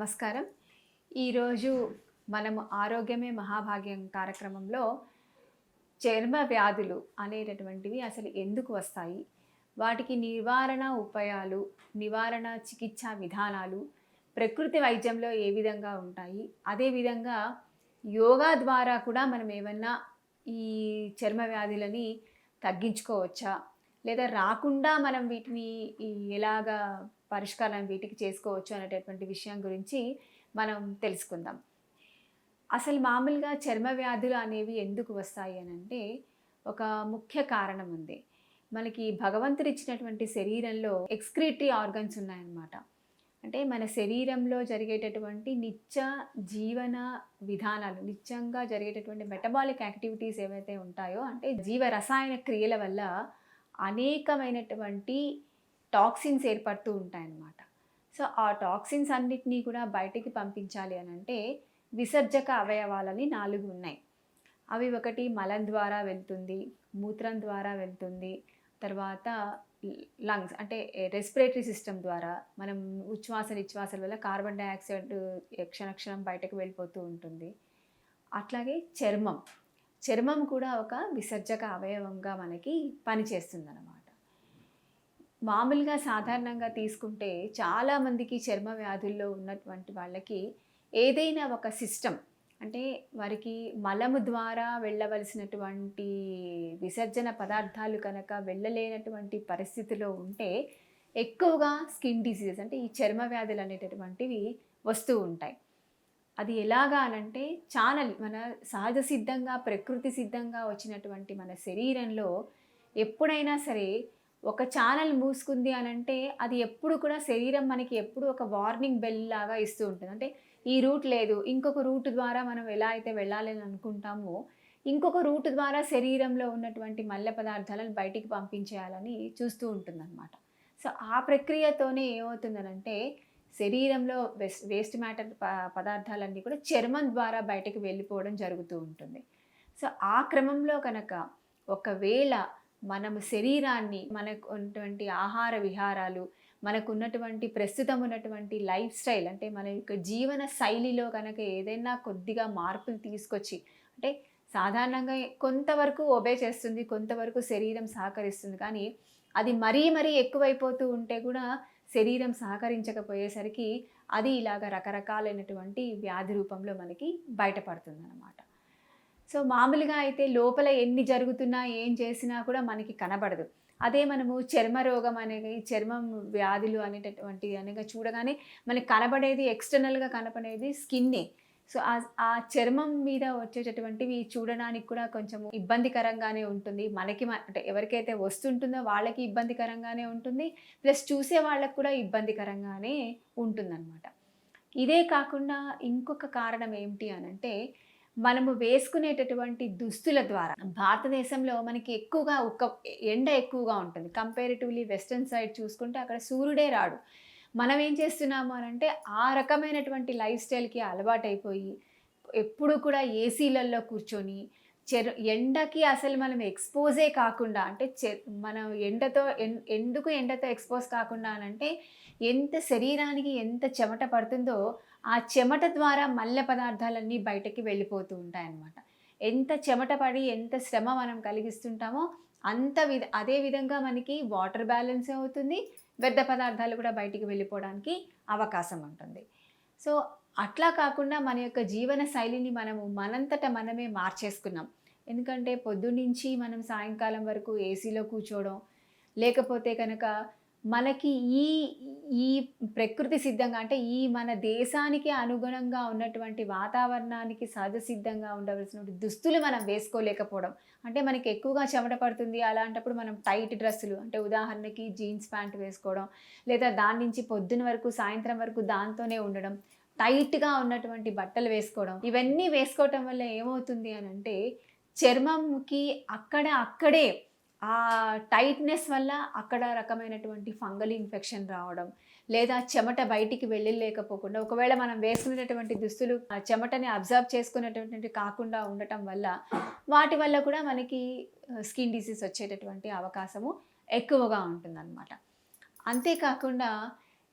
నమస్కారం. ఈరోజు మనము ఆరోగ్యమే మహాభాగ్యం కార్యక్రమంలో చర్మ వ్యాధులు అనేటటువంటివి అసలు ఎందుకు వస్తాయి? వాటికి నివారణ ఉపాయాలు, నివారణ చికిత్సా విధానాలు, ప్రకృతి వైద్యంలో ఏ విధంగా ఉంటాయి? అదేవిధంగా యోగా ద్వారా కూడా మనం ఏమన్నా ఈ చర్మ వ్యాధులని తగ్గించుకోవచ్చా? లేదా రాకుండా మనం వీటిని ఎలాగా పరిష్కారం వీటికి చేసుకోవచ్చు అనేటటువంటి విషయం గురించి మనం తెలుసుకుందాం. అసలు మామూలుగా చర్మ వ్యాధులు అనేవి ఎందుకు వస్తాయి అనంటే, ఒక ముఖ్య కారణం ఉంది. మనకి భగవంతుడు ఇచ్చినటువంటి శరీరంలో ఎక్స్‌క్రీటరీ ఆర్గన్స్ ఉన్నాయన్నమాట. అంటే మన శరీరంలో జరిగేటటువంటి నిత్య జీవన విధానాలు, నిత్యంగా జరిగేటటువంటి మెటబాలిక్ యాక్టివిటీస్ ఏవైతే ఉంటాయో, అంటే జీవ రసాయన క్రియల వల్ల అనేకమైనటువంటి టాక్సిన్స్ ఏర్పడుతూ ఉంటాయన్నమాట. సో ఆ టాక్సిన్స్ అన్నిటినీ కూడా బయటికి పంపించాలి అనంటే విసర్జక అవయవాలని 4 ఉన్నాయి. అవి ఒకటి మలం ద్వారా వెళ్తుంది, మూత్రం ద్వారా వెళ్తుంది, తర్వాత లంగ్స్ అంటే రెస్పిరేటరీ సిస్టమ్ ద్వారా మనం ఉచ్ఛ్వాస నిశ్వాసాల వల్ల కార్బన్ డయాక్సైడ్ క్షణక్షణం బయటకు వెళ్ళిపోతూ ఉంటుంది. అట్లాగే చర్మం కూడా ఒక విసర్జక అవయవంగా మనకి పనిచేస్తుందన్నమాట. మామూలుగా సాధారణంగా తీసుకుంటే చాలామందికి చర్మ వ్యాధుల్లో ఉన్నటువంటి వాళ్ళకి ఏదైనా ఒక సిస్టమ్ అంటే వారికి మలము ద్వారా వెళ్ళవలసినటువంటి విసర్జన పదార్థాలు కనుక వెళ్ళలేనటువంటి పరిస్థితిలో ఉంటే ఎక్కువగా స్కిన్ డిసీజెస్ అంటే ఈ చర్మ వ్యాధులు అనేటటువంటివి వస్తూ ఉంటాయి. అది ఎలాగా అనంటే మన సహజ సిద్ధంగా ప్రకృతి సిద్ధంగా వచ్చినటువంటి మన శరీరంలో ఎప్పుడైనా సరే ఒక ఛానల్ మూసుకుంది అనంటే అది ఎప్పుడు కూడా శరీరం మనకి ఎప్పుడు ఒక వార్నింగ్ బెల్ లాగా ఇస్తూ ఉంటుంది. అంటే ఈ రూట్ లేదు, ఇంకొక రూట్ ద్వారా మనం ఎలా అయితే వెళ్ళాలని అనుకుంటామో ఇంకొక రూట్ ద్వారా శరీరంలో ఉన్నటువంటి మల్లె పదార్థాలను బయటికి పంపించేయాలని చూస్తూ ఉంటుందన్నమాట. సో ఆ ప్రక్రియతోనే ఏమవుతుందనంటే శరీరంలో వేస్ట్ మ్యాటర్ పదార్థాలన్నీ కూడా చర్మం ద్వారా బయటకు వెళ్ళిపోవడం జరుగుతూ ఉంటుంది. సో ఆ క్రమంలో కనుక ఒకవేళ మనము శరీరాన్ని మనకు ఉన్నటువంటి ఆహార విహారాలు, మనకున్నటువంటి ప్రస్తుతం ఉన్నటువంటి లైఫ్ స్టైల్ అంటే మన యొక్క జీవన శైలిలో కనుక ఏదైనా కొద్దిగా మార్పులు తీసుకొచ్చి అంటే సాధారణంగా కొంతవరకు ఒబే చేస్తుంది, కొంతవరకు శరీరం సహకరిస్తుంది. కానీ అది మరీ ఎక్కువైపోతూ ఉంటే కూడా శరీరం సహకరించకపోయేసరికి అది ఇలాగ రకరకాలైనటువంటి వ్యాధి రూపంలో మనకి బయటపడుతుందన్నమాట. సో మామూలుగా అయితే లోపల ఎన్ని జరుగుతున్నా ఏం చేసినా కూడా మనకి కనబడదు. అదే మనము చర్మ రోగం అనేది చర్మం వ్యాధులు అనేటటువంటి అనగా చూడగానే మనకి కనబడేది ఎక్స్టర్నల్గా కనపడేది స్కిన్నే. సో ఆ చర్మం మీద వచ్చేటటువంటివి చూడడానికి కూడా కొంచెం ఇబ్బందికరంగానే ఉంటుంది. మనకి అంటే ఎవరికైతే వస్తుంటుందో వాళ్ళకి ఇబ్బందికరంగానే ఉంటుంది, ప్లస్ చూసే వాళ్ళకు కూడా ఇబ్బందికరంగానే ఉంటుందన్నమాట. ఇదే కాకుండా ఇంకొక కారణం ఏమిటి అనంటే మనము వేసుకునేటటువంటి దుస్తుల ద్వారా భారతదేశంలో మనకి ఎక్కువగా ఎండ ఎక్కువగా ఉంటుంది. కంపారిటివ్లీ వెస్టర్న్ సైడ్ చూసుకుంటే అక్కడ సూర్యుడే రాడు. మనం ఏం చేస్తున్నాము అనంటే ఆ రకమైనటువంటి లైఫ్ స్టైల్కి అలవాటైపోయి ఎప్పుడు కూడా ఏసీలలో కూర్చొని ఎండకి అసలు మనం ఎక్స్పోజే కాకుండా అంటే మనం ఎందుకు ఎండతో ఎక్స్పోజ్ కాకుండా అనంటే ఎంత శరీరానికి ఎంత చెమట పడుతుందో ఆ చెమట ద్వారా మల్లె పదార్థాలన్నీ బయటకి వెళ్ళిపోతూ ఉంటాయన్నమాట. ఎంత చెమట పడి ఎంత శ్రమ మనం కలిగిస్తుంటామో అదే విధంగా మనకి వాటర్ బ్యాలెన్స్ అవుతుంది, వ్యర్థ పదార్థాలు కూడా బయటికి వెళ్ళిపోవడానికి అవకాశం ఉంటుంది. సో అట్లా కాకుండా మన యొక్క జీవన శైలిని మనంతట మనమే మార్చేసుకున్నాం. ఎందుకంటే పొద్దున్నుంచి మనం సాయంకాలం వరకు ఏసీలో కూర్చోవడం, లేకపోతే కనుక మనకి ఈ ప్రకృతి సిద్ధంగా అంటే ఈ మన దేశానికి అనుగుణంగా ఉన్నటువంటి వాతావరణానికి సహజ సిద్ధంగా ఉండవలసినటువంటి దుస్తులు మనం వేసుకోలేకపోవడం. అంటే మనకి ఎక్కువగా చెమట పడుతుంది, అలాంటప్పుడు మనం టైట్ డ్రెస్సులు అంటే ఉదాహరణకి జీన్స్ ప్యాంట్ వేసుకోవడం, లేదా దాని నుంచి పొద్దున వరకు సాయంత్రం వరకు దాంతోనే ఉండడం, టైట్గా ఉన్నటువంటి బట్టలు వేసుకోవడం. ఇవన్నీ వేసుకోవటం వల్ల ఏమవుతుంది అనంటే చర్మంకి అక్కడే ఆ టైట్నెస్ వల్ల అక్కడ రకమైనటువంటి ఫంగల్ ఇన్ఫెక్షన్ రావడం, లేదా చెమట బయటికి వెళ్ళలేకపోకుండా ఒకవేళ మనం వేసుకునేటటువంటి దుస్తులు ఆ చెమటని అబ్జర్వ్ చేసుకునేటటువంటి కాకుండా ఉండటం వల్ల వాటి వల్ల కూడా మనకి స్కిన్ డిసీజ్ వచ్చేటటువంటి అవకాశము ఎక్కువగా ఉంటుందన్నమాట. అంతేకాకుండా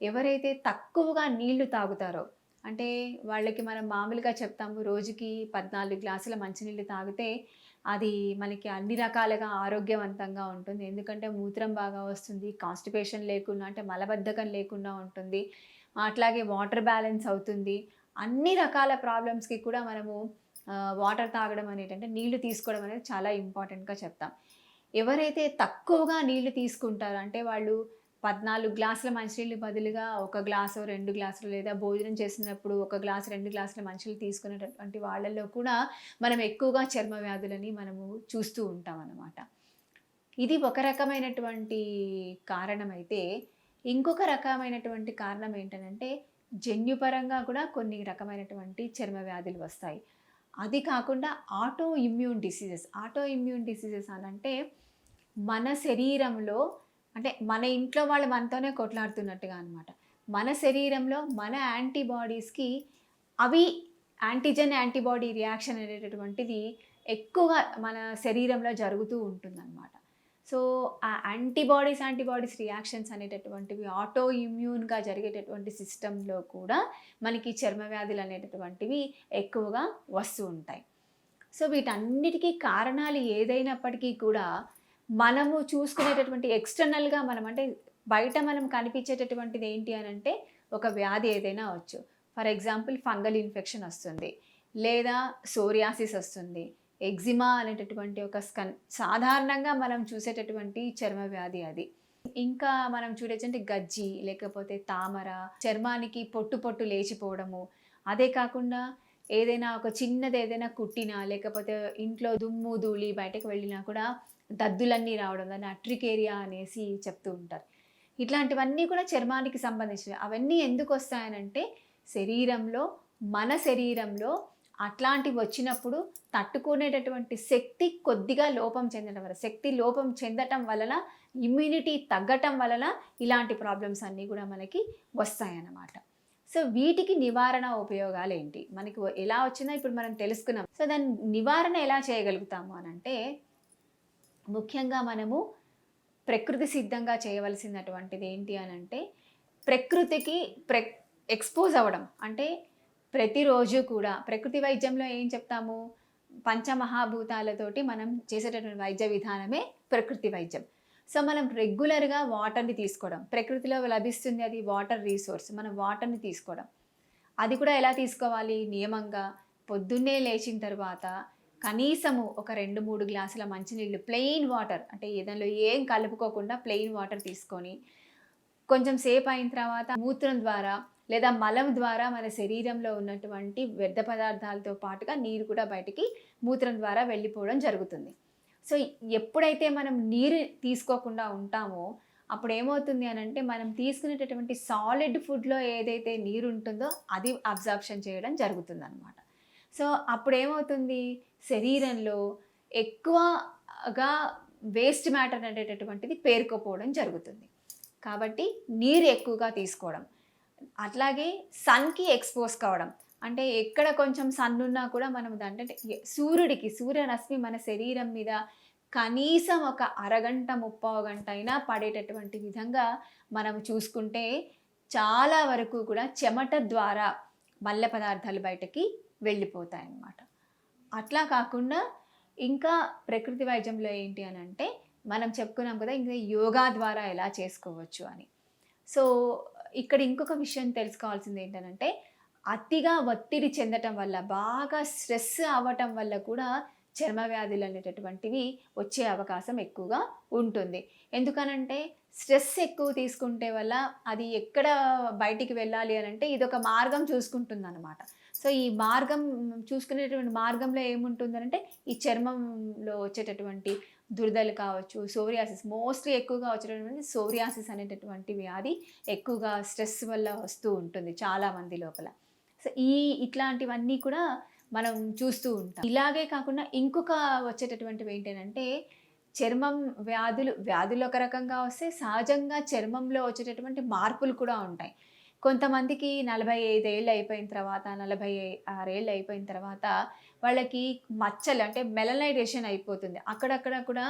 ఎవరైతే తక్కువగా నీళ్లు తాగుతారో అంటే వాళ్ళకి మనం మామూలుగా చెప్తాము రోజుకి 14 గ్లాసుల మంచినీళ్ళు తాగితే అది మనకి అన్ని రకాలుగా ఆరోగ్యవంతంగా ఉంటుంది. ఎందుకంటే మూత్రం బాగా వస్తుంది, కాన్‌స్టిపేషన్ లేకుండా అంటే మలబద్ధకం లేకుండా ఉంటుంది. అట్లాగే వాటర్ బ్యాలెన్స్ అవుతుంది. అన్ని రకాల ప్రాబ్లమ్స్‌కి కూడా మనము వాటర్ తాగడం అనేటంటే నీళ్లు తీసుకోవడం అనేది చాలా ఇంపార్టెంట్‌గా చెప్తాం. ఎవరైతే తక్కువగా నీళ్లు తీసుకుంటారో అంటే వాళ్ళు 14 గ్లాసుల మంచినీళ్ళు బదులుగా 1 గ్లాసో, 2 గ్లాసులు లేదా భోజనం చేసినప్పుడు 1 గ్లాసు, 2 గ్లాసుల మంచినీళ్ళు తీసుకునేటటువంటి వాళ్ళలో కూడా మనం ఎక్కువగా చర్మ వ్యాధులని మనము చూస్తూ ఉంటామన్నమాట. ఇది ఒక రకమైనటువంటి కారణమైతే, ఇంకొక రకమైనటువంటి కారణం ఏంటనంటే, జన్యుపరంగా కూడా కొన్ని రకమైనటువంటి చర్మ వ్యాధులు వస్తాయి. అది కాకుండా auto immune diseases. Auto immune diseases అనంటే, మన శరీరంలో అంటే మన ఇంట్లో వాళ్ళు మనతోనే కొట్లాడుతున్నట్టుగా అనమాట. మన శరీరంలో మన యాంటీబాడీస్‌కి అవి యాంటీబాడీ రియాక్షన్ అనేటటువంటిది ఎక్కువగా మన శరీరంలో జరుగుతూ ఉంటుందనమాట. సో, ఆ యాంటీబాడీస్ రియాక్షన్స్ అనేటటువంటివి ఆటో ఇమ్యూన్‌గా జరిగేటటువంటి సిస్టమ్‌లో కూడా మనకి చర్మ వ్యాధులు అనేటటువంటివి ఎక్కువగా వస్తూ ఉంటాయి. సో, వీటన్నిటికీ కారణాలు ఏదైనప్పటికీ కూడా మనము చూసుకునేటటువంటి ఎక్స్‌టర్నల్‌గా మనం అంటే బయట మనం కనిపించేటటువంటిది ఏంటి అనంటే ఒక వ్యాధి ఏదైనా అవ్వచ్చు. ఫర్ ఎగ్జాంపుల్ ఫంగల్ ఇన్ఫెక్షన్ వస్తుంది. లేదా సోరియాసిస్ వస్తుంది. ఎగ్జిమా అనేటటువంటి ఒక సాధారణంగా మనం చూసేటటువంటి చర్మ వ్యాధి అది. ఇంకా మనం చూడొచ్చంటే గజ్జి, లేకపోతే తామర, చర్మానికి పొట్టు పొట్టు లేచిపోవడము. అదే కాకుండా ఏదైనా ఒక చిన్నది ఏదైనా కుట్టినా, లేకపోతే ఇంట్లో దుమ్ము, ధూళి బయటకు వెళ్ళినా కూడా దద్దులన్నీ రావడం, దాన్ని అట్రికేరియా అనేసి చెప్తూ ఉంటారు. ఇట్లాంటివన్నీ కూడా చర్మానికి సంబంధించినవి. అవన్నీ ఎందుకొస్తాయనంటే మన శరీరంలో అట్లాంటివి వచ్చినప్పుడు తట్టుకునేటటువంటి శక్తి కొద్దిగా లోపం చెందడం వల్ల, శక్తి లోపం చెందటం వలన, ఇమ్యూనిటీ తగ్గటం వలన ఇలాంటి ప్రాబ్లమ్స్ అన్నీ కూడా మనకి వస్తాయన్నమాట. సో, వీటికి నివారణ ఉపయోగాలేంటి? మనకి ఎలా వచ్చిందో ఇప్పుడు మనం తెలుసుకున్నాం. సో, దాని నివారణ ఎలా చేయగలుగుతాము అనంటే, ముఖ్యంగా మనము ప్రకృతి సిద్ధంగా చేయవలసినటువంటిది ఏంటి అనంటే, ప్రకృతికి ఎక్స్‌పోజ్ అవ్వడం. అంటే ప్రతిరోజు కూడా ప్రకృతి వైద్యంలో ఏం చెప్తాము? పంచమహాభూతాలతోటి మనం చేసేటటువంటి వైద్య విధానమే ప్రకృతి వైద్యం. సో, మనం రెగ్యులర్‌గా వాటర్‌ని తీసుకోవడం. ప్రకృతిలో లభిస్తుంది అది వాటర్ రిసోర్స్. మనం వాటర్‌ని తీసుకోవడం. అది కూడా ఎలా తీసుకోవాలి? నియమంగా పొద్దున్నే లేచిన తర్వాత కనీసము ఒక 2, 3 గ్లాసుల మంచినీళ్ళు ప్లెయిన్ వాటర్ అంటే దానిలో ఏం కలుపుకోకుండా ప్లెయిన్ వాటర్ తీసుకొని, కొంచెం సేపు అయిన తర్వాత మూత్రం ద్వారా లేదా మలం ద్వారా మన శరీరంలో ఉన్నటువంటి వ్యర్థ పదార్థాలతో పాటుగా నీరు కూడా బయటికి మూత్రం ద్వారా వెళ్ళిపోవడం జరుగుతుంది. సో, ఎప్పుడైతే మనం నీరు తీసుకోకుండా ఉంటామో అప్పుడు ఏమవుతుంది అనంటే మనం తీసుకునేటటువంటి సాలిడ్ ఫుడ్‌లో ఏదైతే నీరు ఉంటుందో అది అబ్జార్ప్షన్ చేయడం జరుగుతుందనమాట. సో, అప్పుడేమవుతుంది శరీరంలో ఎక్కువగా వేస్ట్ మ్యాటర్ అనేటటువంటిది పేరుకుపోవడం జరుగుతుంది. కాబట్టి నీరు ఎక్కువగా తీసుకోవడం. అట్లాగే సన్‌కి ఎక్స్‌పోజ్ కావడం. అంటే ఎక్కడ కొంచెం సన్ ఉన్నా కూడా మనం అంటే సూర్యరశ్మి మన శరీరం మీద కనీసం ఒక అరగంట, ముప్పావు గంట అయినా పడేటటువంటి విధంగా మనం చూసుకుంటే చాలా వరకు కూడా చెమట ద్వారా మల్ల పదార్థాలు బయటకి వెళ్ళిపోతాయన్నమాట. అట్లా కాకుండా ఇంకా ప్రకృతి వైద్యంలో ఏంటి అనంటే మనం చెప్పుకున్నాం కదా! ఇంకా యోగా ద్వారా ఎలా చేసుకోవచ్చు అని. సో, ఇక్కడ ఇంకొక విషయం తెలుసుకోవాల్సింది ఏంటనంటే, అతిగా ఒత్తిడి చెందటం వల్ల, బాగా స్ట్రెస్ అవ్వటం వల్ల కూడా చర్మ వ్యాధులు అనేటటువంటివి వచ్చే అవకాశం ఎక్కువగా ఉంటుంది. ఎందుకనంటే స్ట్రెస్ ఎక్కువ తీసుకుంటే వల్ల అది ఎక్కడ బయటికి వెళ్ళాలి అనంటే ఇదొక మార్గం చూసుకుంటుందనమాట. సో, ఈ మార్గం చూసుకునేటువంటి మార్గంలో ఏముంటుందనంటే ఈ చర్మంలో వచ్చేటటువంటి దురదలు కావచ్చు, సోరియాసిస్ మోస్ట్‌లీ ఎక్కువగా వచ్చేటటువంటి సోరియాసిస్ అనేటటువంటి వ్యాధి ఎక్కువగా స్ట్రెస్ వల్ల వస్తూ ఉంటుంది చాలా మంది లోపల. సో, ఇట్లాంటివన్నీ కూడా మనం చూస్తూ ఉంటాం. ఇలాగే కాకుండా ఇంకొక వచ్చేటటువంటివి ఏంటనంటే చర్మం వ్యాధులు ఒక రకంగా వస్తే సహజంగా చర్మంలో వచ్చేటటువంటి మార్పులు కూడా ఉంటాయి. కొంతమందికి 45 ఏళ్ళు అయిపోయిన తర్వాత, 46 ఏళ్ళు అయిపోయిన తర్వాత వాళ్ళకి మచ్చలు అంటే మెలనైజేషన్ అయిపోతుంది. అక్కడక్కడ కూడా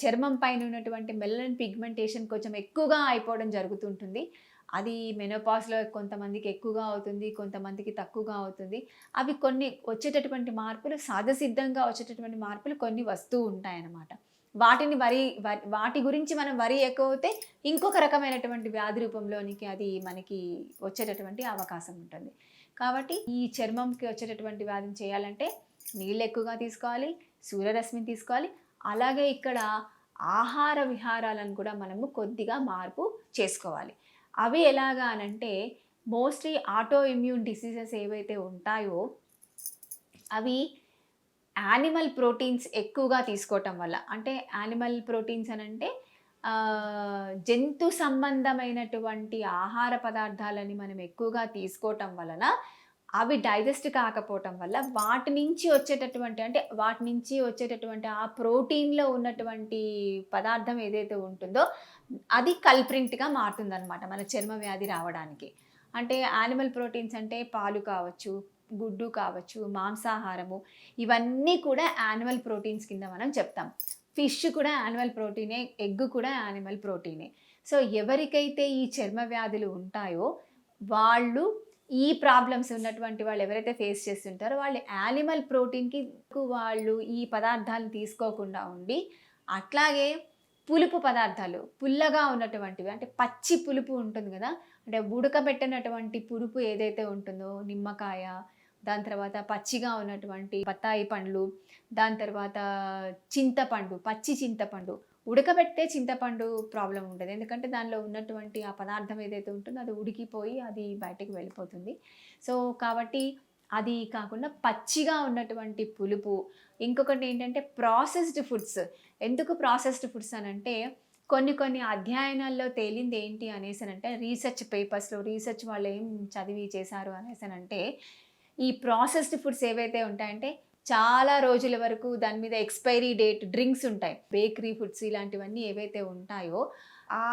చర్మం పైన ఉన్నటువంటి మెలనిన్ పిగ్మెంటేషన్ కొంచెం ఎక్కువగా అయిపోవడం జరుగుతుంటుంది. అది మెనోపాజ్‌లో కొంతమందికి ఎక్కువగా అవుతుంది, కొంతమందికి తక్కువగా అవుతుంది. అవి కొన్ని వచ్చేటటువంటి మార్పులు సహజసిద్ధంగా వచ్చేటటువంటి మార్పులు కొన్ని వస్తూ ఉంటాయన్నమాట. వాటిని వాటి గురించి మనం వరి ఎక్కువైతే ఇంకొక రకమైనటువంటి వ్యాధి రూపంలోనికి అది మనకి వచ్చేటటువంటి అవకాశం ఉంటుంది. కాబట్టి ఈ చర్మంకి వచ్చేటటువంటి వ్యాధిని చేయాలంటే నీళ్ళు ఎక్కువగా తీసుకోవాలి, సూర్యరశ్మిని తీసుకోవాలి. అలాగే ఇక్కడ ఆహార విహారాలను కూడా మనము కొద్దిగా మార్పు చేసుకోవాలి. అవి ఎలాగా అనంటే మోస్ట్‌లీ ఆటో ఇమ్యూన్ డిసీజెస్ ఏవైతే ఉంటాయో అవి యానిమల్ ప్రోటీన్స్ ఎక్కువగా తీసుకోవటం వల్ల. అంటే యానిమల్ ప్రోటీన్స్ అనంటే జంతు సంబంధమైనటువంటి ఆహార పదార్థాలని మనం ఎక్కువగా తీసుకోవటం వలన అవి డైజెస్ట్ కాకపోవటం వల్ల వాటి నుంచి వచ్చేటటువంటి ఆ ప్రోటీన్‌లో ఉన్నటువంటి పదార్థం ఏదైతే ఉంటుందో అది కల్ప్రిట్‌గా మారుతుందనమాట మన చర్మ వ్యాధి రావడానికి. అంటే యానిమల్ ప్రోటీన్స్ అంటే పాలు కావచ్చు, గుడ్డు కావచ్చు, మాంసాహారము ఇవన్నీ కూడా యానిమల్ ప్రోటీన్స్ కింద మనం చెప్తాం. ఫిష్ కూడా యానిమల్ ప్రోటీనే, ఎగ్ కూడా యానిమల్ ప్రోటీనే. సో ఎవరికైతే ఈ చర్మ వ్యాధులు ఉంటాయో వాళ్ళు ఈ ప్రాబ్లమ్స్ ఉన్నటువంటి వాళ్ళు ఎవరైతే ఫేస్ చేస్తుంటారో వాళ్ళు యానిమల్ ప్రోటీన్‌కి వాళ్ళు ఈ పదార్థాలను తీసుకోకుండా ఉండి అట్లాగే పులుపు పదార్థాలు పుల్లగా ఉన్నటువంటివి అంటే పచ్చి పులుపు ఉంటుంది కదా! అంటే ఉడకబెట్టనటువంటి పులుపు ఏదైతే ఉంటుందో నిమ్మకాయ, దాని తర్వాత పచ్చిగా ఉన్నటువంటి బత్తాయి పండ్లు, దాని తర్వాత చింతపండు, పచ్చి చింతపండు. ఉడకబెడితే చింతపండు ప్రాబ్లమ్ ఉండదు. ఎందుకంటే దానిలో ఉన్నటువంటి ఆ పదార్థం ఏదైతే ఉంటుందో అది ఉడికిపోయి అది బయటకి వెళ్ళిపోతుంది. సో, కాబట్టి అది కాకుండా పచ్చిగా ఉన్నటువంటి పులుపు. ఇంకొకటి ఏంటంటే ప్రాసెస్డ్ ఫుడ్స్. ఎందుకు ప్రాసెస్డ్ ఫుడ్స్ అనంటే కొన్ని అధ్యయనాల్లో తేలింది ఏంటి అనేసనంటే రీసెర్చ్ పేపర్స్‌లో రీసెర్చ్ వాళ్ళు ఏం చదివి చేశారు అనేసనంటే ఈ ప్రాసెస్డ్ ఫుడ్స్ ఏవైతే ఉంటాయంటే చాలా రోజుల వరకు దాని మీద ఎక్స్‌పైరీ డేట్ డ్రింక్స్ ఉంటాయి. బేకరీ ఫుడ్స్ ఇలాంటివన్నీ ఏవైతే ఉంటాయో ఆ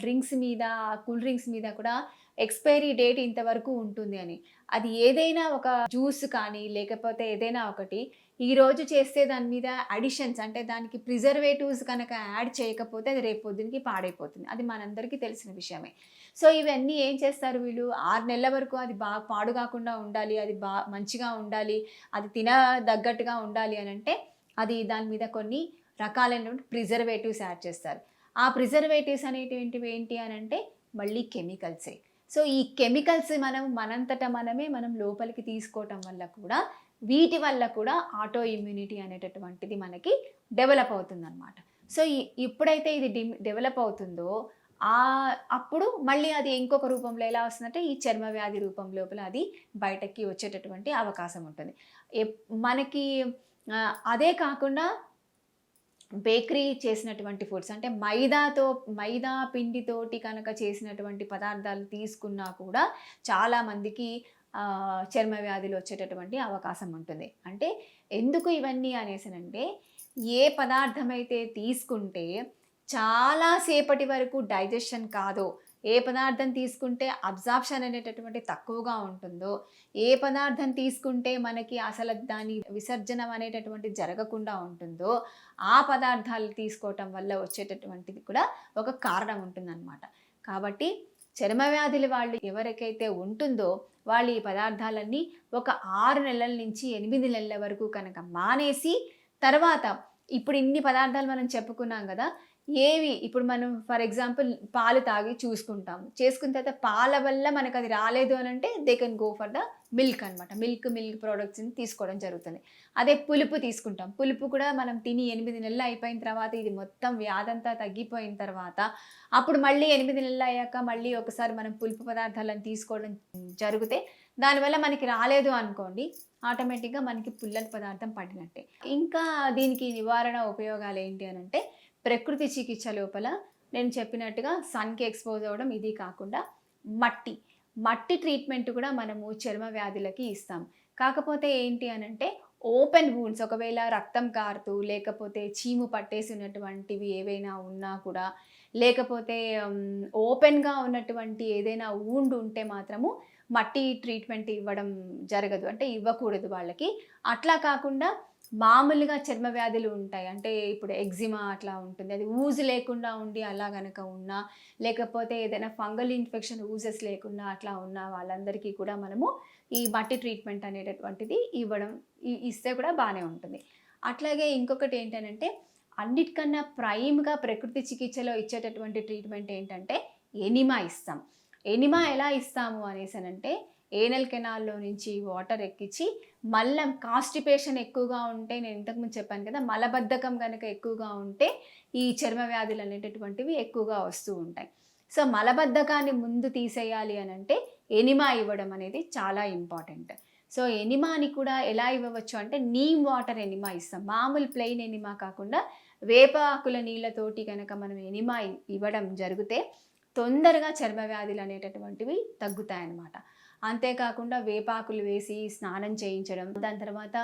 డ్రింక్స్ మీద, కూల్ డ్రింక్స్ మీద కూడా ఎక్స్‌పైరీ డేట్ ఇంతవరకు ఉంటుంది అని. అది ఏదైనా ఒక జ్యూస్ కానీ లేకపోతే ఏదైనా ఒకటి ఈరోజు చేస్తే దాని మీద అడిషన్స్ అంటే దానికి ప్రిజర్వేటివ్స్ కనుక యాడ్ చేయకపోతే అది రేపు పొద్దునకి పాడైపోతుంది. అది మనందరికీ తెలిసిన విషయమే. సో, ఇవన్నీ ఏం చేస్తారు వీళ్ళు 6 నెలల వరకు అది పాడు కాకుండా ఉండాలి, అది మంచిగా ఉండాలి, అది తినదగ్గట్టుగా ఉండాలి అనంటే అది దాని మీద కొన్ని రకాలైనటువంటి ప్రిజర్వేటివ్స్ యాడ్ చేస్తారు. ఆ ప్రిజర్వేటివ్స్ అనేటివి ఏంటి అనంటే మళ్ళీ కెమికల్సే. సో, ఈ కెమికల్స్ మనంతట మనం లోపలికి తీసుకోవటం వల్ల కూడా వీటి వల్ల కూడా ఆటో ఇమ్యూనిటీ అనేటటువంటిది మనకి డెవలప్ అవుతుందనమాట. సో, ఎప్పుడైతే ఇది డెవలప్ అవుతుందో అప్పుడు మళ్ళీ అది ఇంకొక రూపంలో ఎలా వస్తుందంటే ఈ చర్మ వ్యాధి రూపం లోపల అది బయటకి వచ్చేటటువంటి అవకాశం ఉంటుంది. మనకి అదే కాకుండా బేకరీ చేసినటువంటి ఫుడ్స్ అంటే మైదా పిండితోటి కనుక చేసినటువంటి పదార్థాలు తీసుకున్నా కూడా చాలామందికి చర్మ వ్యాధులు వచ్చేటటువంటి అవకాశం ఉంటుంది. అంటే ఎందుకు ఇవన్నీ అనేసనంటే ఏ పదార్థం అయితే తీసుకుంటే చాలా సేపటి వరకు డైజెషన్ కాదో, ఏ పదార్థం తీసుకుంటే అబ్జార్ప్షన్ అనేటటువంటి తక్కువగా ఉంటుందో, ఏ పదార్థం తీసుకుంటే మనకి అసలు దాని విసర్జనం అనేటటువంటిది జరగకుండా ఉంటుందో, ఆ పదార్థాలు తీసుకోవటం వల్ల వచ్చేటటువంటిది కూడా ఒక కారణం ఉంటుందన్నమాట. కాబట్టి చర్మ వ్యాధులు వాళ్ళు ఎవరికైతే ఉంటుందో వాళ్ళు ఈ పదార్థాలన్నీ ఒక 6 నెలల నుంచి 8 నెలల వరకు కనుక మానేసి తర్వాత ఇప్పుడు ఇన్ని పదార్థాలు మనం చెప్పుకున్నాం కదా! ఇప్పుడు మనం ఫర్ ఎగ్జాంపుల్ పాలు తాగి చేసుకున్న తర్వాత పాల వల్ల మనకు అది రాలేదు అనంటే they can go for the milk అనమాట. మిల్క్ ప్రొడక్ట్స్‌ని తీసుకోవడం జరుగుతుంది. అదే పులుపు తీసుకుంటాం. పులుపు కూడా మనం తిని 8 నెలలు అయిపోయిన తర్వాత ఇది మొత్తం వ్యాధంతా తగ్గిపోయిన తర్వాత అప్పుడు మళ్ళీ 8 నెలలు అయ్యాక మళ్ళీ ఒకసారి మనం పులుపు పదార్థాలను తీసుకోవడం జరిగితే దానివల్ల మనకి రాలేదు అనుకోండి ఆటోమేటిక్‌గా మనకి పుల్లటి పదార్థం పడినట్టే. ఇంకా దీనికి నివారణ ఉపయోగాలు ఏంటి అనంటే ప్రకృతి చికిత్స లోపల నేను చెప్పినట్టుగా సన్‌కి ఎక్స్‌పోజ్ అవ్వడం ఇది కాకుండా మట్టి ట్రీట్మెంట్ కూడా మనము చర్మ వ్యాధులకి ఇస్తాం. కాకపోతే ఏంటి అనంటే ఓపెన్ వూండ్స్ ఒకవేళ రక్తం కారుతూ లేకపోతే చీము పట్టేసినటువంటివి ఏవైనా ఉన్నా కూడా లేకపోతే ఓపెన్‌గా ఉన్నటువంటి ఏదైనా వూండ్ ఉంటే మాత్రము మట్టి ట్రీట్మెంట్ ఇవ్వడం జరగదు. అంటే ఇవ్వకూడదు వాళ్ళకి. అట్లా కాకుండా మామూలుగా చర్మ వ్యాధులు ఉంటాయి. అంటే ఇప్పుడు ఎగ్జిమా అట్లా ఉంటుంది. అది ఊజ్ లేకుండా ఉండి అలా గనక ఉన్నా, లేకపోతే ఏదైనా ఫంగల్ ఇన్ఫెక్షన్ ఊజెస్ లేకుండా అట్లా ఉన్న వాళ్ళందరికీ కూడా మనము ఈ మట్టి ట్రీట్మెంట్ అనేటటువంటిది ఇస్తే కూడా బానే ఉంటుంది. అట్లాగే ఇంకొకటి ఏంటనంటే, అన్నిటికన్నా ప్రైమ్‌గా ప్రకృతి చికిత్సలో ఇచ్చేటటువంటి ట్రీట్మెంట్ ఏంటంటే, ఎనిమా ఇస్తాం. ఎనిమా ఎలా ఇస్తాము అనేసనంటే, ఏనల్ కెనాల్‌లో నుంచి వాటర్ ఎక్కించి కాన్‌స్టిపేషన్ ఎక్కువగా ఉంటే నేను ఇంతకుముందు చెప్పాను కదా! మలబద్ధకం గనక ఎక్కువగా ఉంటే ఈ చర్మ వ్యాధులు అనేటటువంటివి ఎక్కువగా వస్తూ ఉంటాయి. సో, మలబద్ధకాన్ని ముందు తీసేయాలి అనంటే ఎనిమా ఇవ్వడం అనేది చాలా ఇంపార్టెంట్. సో, ఎనిమాని కూడా ఎలా ఇవ్వవచ్చు అంటే నీమ్ వాటర్ ఎనిమా ఇస్తాం. మామూలు ప్లెయిన్ ఎనిమా కాకుండా వేప ఆకుల నీళ్ళతోటి గనక మనం ఎనిమా ఇవ్వడం జరిగితే తొందరగా చర్మ వ్యాధులు అనేటటువంటివి తగ్గుతాయన్నమాట. అంతేకాకుండా వేపాకులు వేసి స్నానం చేయించడం, దాని తర్వాత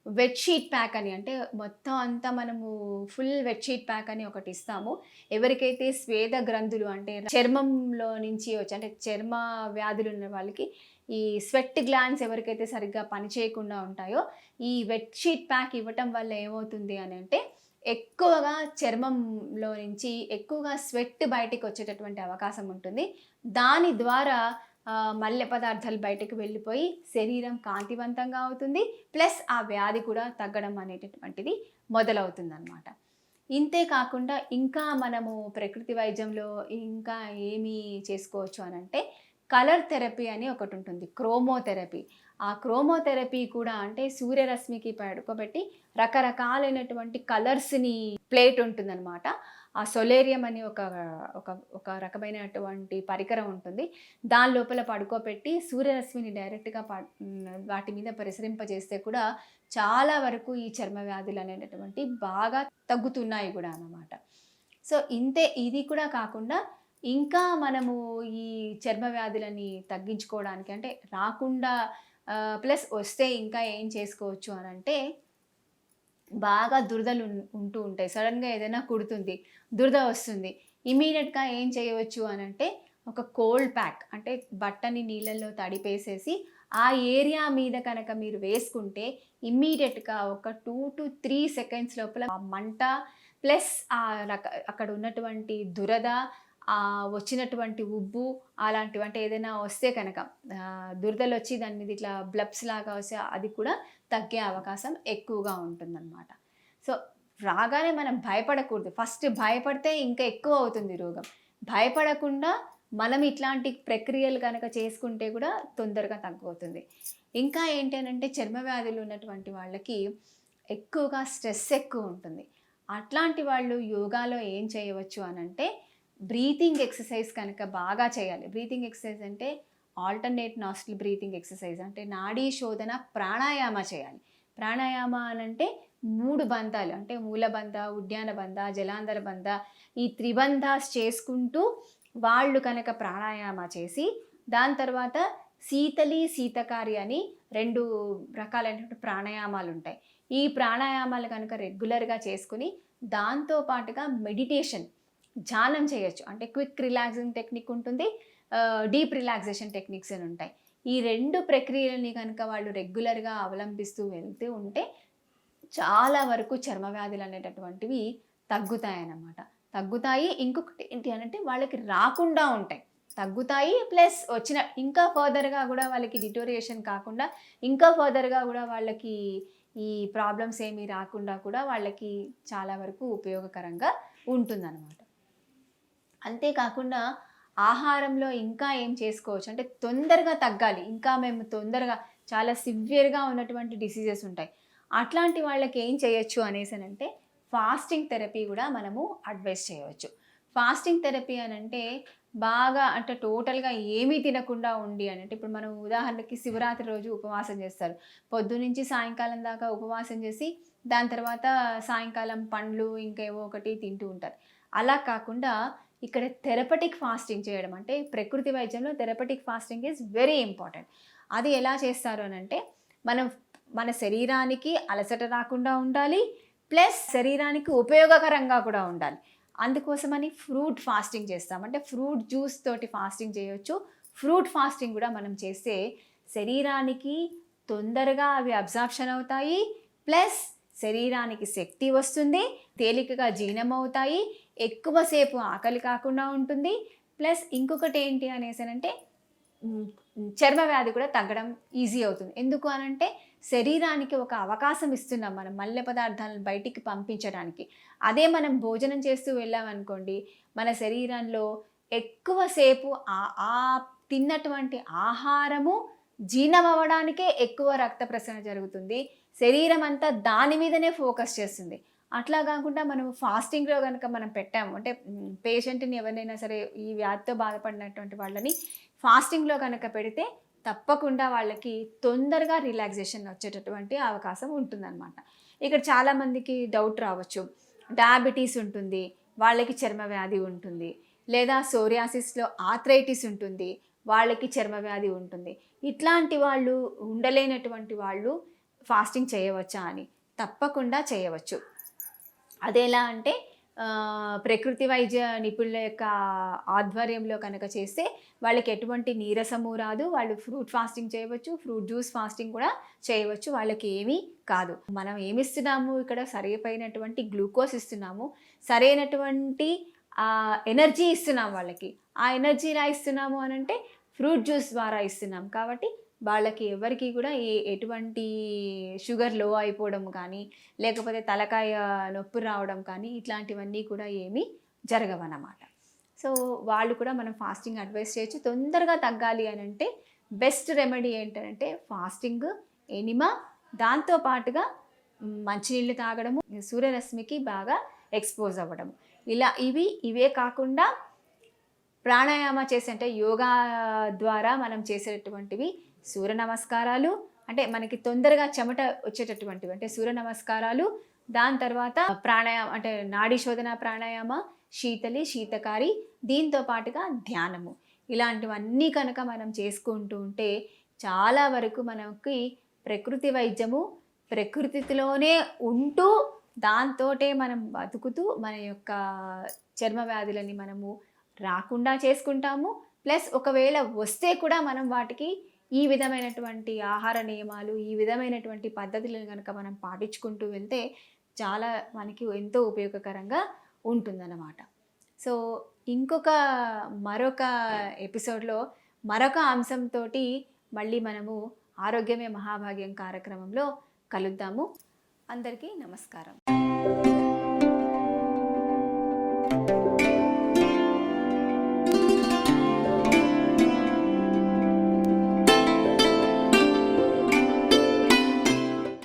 వెట్ షీట్ ప్యాక్ అని, అంటే మొత్తం అంతా మనము ఫుల్ వెట్ షీట్ ప్యాక్ అని ఒకటి ఇస్తాము. ఎవరికైతే స్వేద గ్రంథులు అంటే చర్మంలో నుంచి వచ్చి అంటే చర్మ వ్యాధులు ఉన్న వాళ్ళకి ఈ స్వెట్ గ్లాండ్స్ ఎవరికైతే సరిగ్గా పనిచేయకుండా ఉంటాయో ఈ వెట్ షీట్ ప్యాక్ ఇవ్వటం వల్ల ఏమవుతుంది అని అంటే ఎక్కువగా చర్మంలో నుంచి ఎక్కువగా స్వెట్ బయటికి వచ్చేటటువంటి అవకాశం ఉంటుంది. దాని ద్వారా మల్లె పదార్థాలు బయటకు వెళ్ళిపోయి శరీరం కాంతివంతంగా అవుతుంది. ప్లస్ ఆ వ్యాధి కూడా తగ్గడం అనేటటువంటిది మొదలవుతుందన్నమాట. ఇంతే కాకుండా ఇంకా మనము ప్రకృతి వైద్యంలో ఇంకా ఏమి చేసుకోవచ్చు అనంటే కలర్ థెరపీ అని ఒకటి ఉంటుంది, క్రోమోథెరపీ. ఆ క్రోమోథెరపీ కూడా అంటే సూర్యరశ్మికి పడుకోబెట్టి రకరకాలైనటువంటి కలర్స్ని ప్లేట్ ఉంటుందన్నమాట. ఆ సొలేరియం అని ఒక ఒక ఒక రకమైనటువంటి పరికరం ఉంటుంది. దాని లోపల పడుకోబెట్టి సూర్యరశ్మిని డైరెక్ట్గా వాటి మీద ప్రసరింపజేస్తే కూడా చాలా వరకు ఈ చర్మ వ్యాధులు అనేటటువంటి బాగా తగ్గుతున్నాయి కూడా అన్నమాట. సో ఇది కూడా కాకుండా ఇంకా మనము ఈ చర్మ వ్యాధులని తగ్గించుకోవడానికి అంటే రాకుండా ప్లస్ వస్తే ఇంకా ఏం చేసుకోవచ్చు అని అంటే బాగా దురదలు ఉంటూ ఉంటాయి. సడన్గా ఏదైనా కుడుతుంది, దురద వస్తుంది, ఇమీడియట్గా ఏం చేయవచ్చు అని అంటే ఒక కోల్డ్ ప్యాక్ అంటే బట్టని నీళ్ళల్లో తడిపేసేసి ఆ ఏరియా మీద కనుక మీరు వేసుకుంటే ఇమ్మీడియట్గా ఒక 2 to 3 సెకండ్స్ లోపల ఆ మంట ప్లస్ అక్కడ ఉన్నటువంటి దురద వచ్చినటువంటి ఉబ్బు అలాంటివి అంటే ఏదైనా వస్తే కనుక దురదలు వచ్చి దాని మీద ఇట్లా బ్లబ్స్ లాగా వస్తే అది కూడా తగ్గే అవకాశం ఎక్కువగా ఉంటుందన్నమాట. సో రాగానే మనం భయపడకూడదు. ఫస్ట్ భయపడితే ఇంకా ఎక్కువ అవుతుంది రోగం. భయపడకుండా మనం ఇట్లాంటి ప్రక్రియలు కనుక చేసుకుంటే కూడా తొందరగా తగ్గుతుంది. ఇంకా ఏంటి అంటే చర్మ వ్యాధులు ఉన్నటువంటి వాళ్ళకి ఎక్కువగా స్ట్రెస్ ఎక్కువ ఉంటుంది. అట్లాంటి వాళ్ళు యోగాలో ఏం చేయవచ్చు అనంటే బ్రీతింగ్ ఎక్సర్సైజ్ కనుక బాగా చేయాలి. బ్రీతింగ్ ఎక్సర్సైజ్ అంటే ఆల్టర్నేట్ నాస్ట్రిల్ బ్రీతింగ్ ఎక్సర్సైజ్ అంటే నాడీ శోధన ప్రాణాయామ చేయాలి. ప్రాణాయామ అనంటే 3 బంధాలు అంటే మూలబంధ, ఉద్యాన బంధ, జలాంధర బంధ, ఈ త్రిబంధాస్ చేసుకుంటూ వాళ్ళు కనుక ప్రాణాయామ చేసి దాని తర్వాత శీతలి శీతకారి అని 2 రకాలైనటువంటి ప్రాణాయామాలు ఉంటాయి. ఈ ప్రాణాయామాలు కనుక రెగ్యులర్గా చేసుకుని దాంతో పాటుగా మెడిటేషన్ ధ్యానం చేయొచ్చు. అంటే క్విక్ రిలాక్సింగ్ టెక్నిక్ ఉంటుంది, డీప్ రిలాక్సేషన్ టెక్నిక్స్ అని ఉంటాయి. ఈ 2 ప్రక్రియలని కనుక వాళ్ళు రెగ్యులర్గా అవలంబిస్తూ వెళ్తూ ఉంటే చాలా వరకు చర్మ వ్యాధులు అనేటటువంటివి తగ్గుతాయి. ఇంకొకటి ఏంటి అంటే వాళ్ళకి రాకుండా ఉంటాయి. తగ్గుతాయి ప్లస్ ఇంకా ఫర్దర్గా కూడా వాళ్ళకి డిటోరియేషన్ కాకుండా ఇంకా ఫర్దర్గా కూడా వాళ్ళకి ఈ ప్రాబ్లమ్స్ ఏమీ రాకుండా కూడా వాళ్ళకి చాలా వరకు ఉపయోగకరంగా ఉంటుందన్నమాట. అంతేకాకుండా ఆహారంలో ఇంకా ఏం చేసుకోవచ్చు అంటే తొందరగా తగ్గాలి, ఇంకా మేము తొందరగా చాలా సివియర్గా ఉన్నటువంటి డిసీజెస్ ఉంటాయి, అట్లాంటి వాళ్ళకి ఏం చేయొచ్చు అనేసనంటే ఫాస్టింగ్ థెరపీ కూడా మనము అడ్వైస్ చేయవచ్చు. ఫాస్టింగ్ థెరపీ అనంటే బాగా అంటే టోటల్గా ఏమీ తినకుండా ఉండి అంటే ఇప్పుడు మనం ఉదాహరణకి శివరాత్రి రోజు ఉపవాసం చేస్తారు, పొద్దునుంచి సాయంకాలం దాకా ఉపవాసం చేసి దాని తర్వాత సాయంకాలం పండ్లు ఇంకేవో ఒకటి తింటూ ఉంటారు. అలా కాకుండా ఇక్కడ థెరపటిక్ ఫాస్టింగ్ చేయడం అంటే ప్రకృతి వైద్యంలో therapeutic fasting is very important. అది ఎలా చేస్తారు అని అంటే మన శరీరానికి అలసట రాకుండా ఉండాలి, ప్లస్ శరీరానికి ఉపయోగకరంగా కూడా ఉండాలి. అందుకోసమని ఫ్రూట్ ఫాస్టింగ్ చేస్తాం. అంటే ఫ్రూట్ జ్యూస్ తోటి ఫాస్టింగ్ చేయొచ్చు. ఫ్రూట్ ఫాస్టింగ్ కూడా మనం చేస్తే శరీరానికి తొందరగా అవి అబ్జార్ప్షన్ అవుతాయి, ప్లస్ శరీరానికి శక్తి వస్తుంది, తేలికగా జీర్ణమవుతాయి, ఎక్కువసేపు ఆకలి కాకుండా ఉంటుంది. ప్లస్ ఇంకొకటి ఏంటి అనేసనంటే చర్మ వ్యాధి కూడా తగ్గడం ఈజీ అవుతుంది. ఎందుకు అనంటే శరీరానికి ఒక అవకాశం ఇస్తున్నాం మనం మల్లె పదార్థాలను బయటికి పంపించడానికి. అదే మనం భోజనం చేస్తూ వెళ్ళామనుకోండి, మన శరీరంలో ఎక్కువసేపు ఆ తిన్నటువంటి ఆహారము జీర్ణం అవ్వడానికే ఎక్కువ రక్త ప్రసరణ జరుగుతుంది. శరీరం అంతా దాని మీదనే ఫోకస్ చేస్తుంది. అట్లా కాకుండా మనం ఫాస్టింగ్లో కనుక మనం పెట్టాము అంటే పేషెంట్ని ఎవరినైనా సరే ఈ వ్యాధితో బాధపడినటువంటి వాళ్ళని ఫాస్టింగ్లో కనుక పెడితే తప్పకుండా వాళ్ళకి తొందరగా రిలాక్సేషన్ వచ్చేటటువంటి అవకాశం ఉంటుందన్నమాట. ఇక్కడ చాలామందికి డౌట్ రావచ్చు, డయాబెటీస్ ఉంటుంది, వాళ్ళకి చర్మ వ్యాధి ఉంటుంది, లేదా సోరియాసిస్లో ఆర్థరైటిస్ ఉంటుంది, వాళ్ళకి చర్మ వ్యాధి ఉంటుంది. ఇట్లాంటి వాళ్ళు ఉండలేనటువంటి వాళ్ళు ఫాస్టింగ్ చేయవచ్చా అని? తప్పకుండా చేయవచ్చు. అదెలా అంటే ప్రకృతి వైద్య నిపుణుల యొక్క ఆధ్వర్యంలో కనుక చేస్తే వాళ్ళకి ఎటువంటి నీరసము రాదు. వాళ్ళు ఫ్రూట్ ఫాస్టింగ్ చేయవచ్చు, ఫ్రూట్ జ్యూస్ ఫాస్టింగ్ కూడా చేయవచ్చు. వాళ్ళకి ఏమీ కాదు. మనం ఏమిస్తున్నాము ఇక్కడ? సరైనటువంటి గ్లూకోజ్ ఇస్తున్నాము, సరైనటువంటి ఎనర్జీ ఇస్తున్నాం వాళ్ళకి. ఆ ఎనర్జీ ఎలా ఇస్తున్నాము అనంటే ఫ్రూట్ జ్యూస్ ద్వారా ఇస్తున్నాం. కాబట్టి వాళ్ళకి ఎవరికి కూడా ఎటువంటి షుగర్ లో అయిపోవడం కానీ, లేకపోతే తలకాయ నొప్పి రావడం కానీ ఇట్లాంటివన్నీ కూడా ఏమీ జరగవన్నమాట. సో వాళ్ళు కూడా మనం ఫాస్టింగ్ అడ్వైస్ చేయొచ్చు. తొందరగా తగ్గాలి అని అంటే బెస్ట్ రెమెడీ ఏంటంటే ఫాస్టింగ్, ఎనిమా, దాంతోపాటుగా మంచినీళ్ళు తాగడము, సూర్యరశ్మికి బాగా ఎక్స్పోజ్ అవ్వడం. ఇవే కాకుండా ప్రాణాయామ చేసే అంటే యోగా ద్వారా మనం చేసేటటువంటివి సూర్య నమస్కారాలు, అంటే మనకి తొందరగా చెమట వచ్చేటటువంటివి అంటే సూర్య నమస్కారాలు, దాని తర్వాత ప్రాణాయామ అంటే నాడీ శోధన ప్రాణాయామ, శీతలి, శీతకారి, దీంతో పాటుగా ధ్యానము. ఇలాంటివన్నీ కనుక మనం చేసుకుంటూ ఉంటే చాలా వరకు మనకి ప్రకృతి వైద్యము, ప్రకృతిలోనే ఉంటూ దాంతోటే మనం బతుకుతూ మన యొక్క చర్మ వ్యాధులని మనము రాకుండా చేసుకుంటాము. ప్లస్ ఒకవేళ వస్తే కూడా మనం వాటికి ఈ విధమైనటువంటి ఆహార నియమాలు, ఈ విధమైనటువంటి పద్ధతులను కనుక మనం పాటించుకుంటూ వెళ్తే చాలా మనకి ఎంతో ఉపయోగకరంగా ఉంటుందన్నమాట. సో మరొక ఎపిసోడ్లో మరొక అంశంతో మళ్ళీ మనము ఆరోగ్యమే మహాభాగ్యం కార్యక్రమంలో కలుద్దాము. అందరికీ నమస్కారం.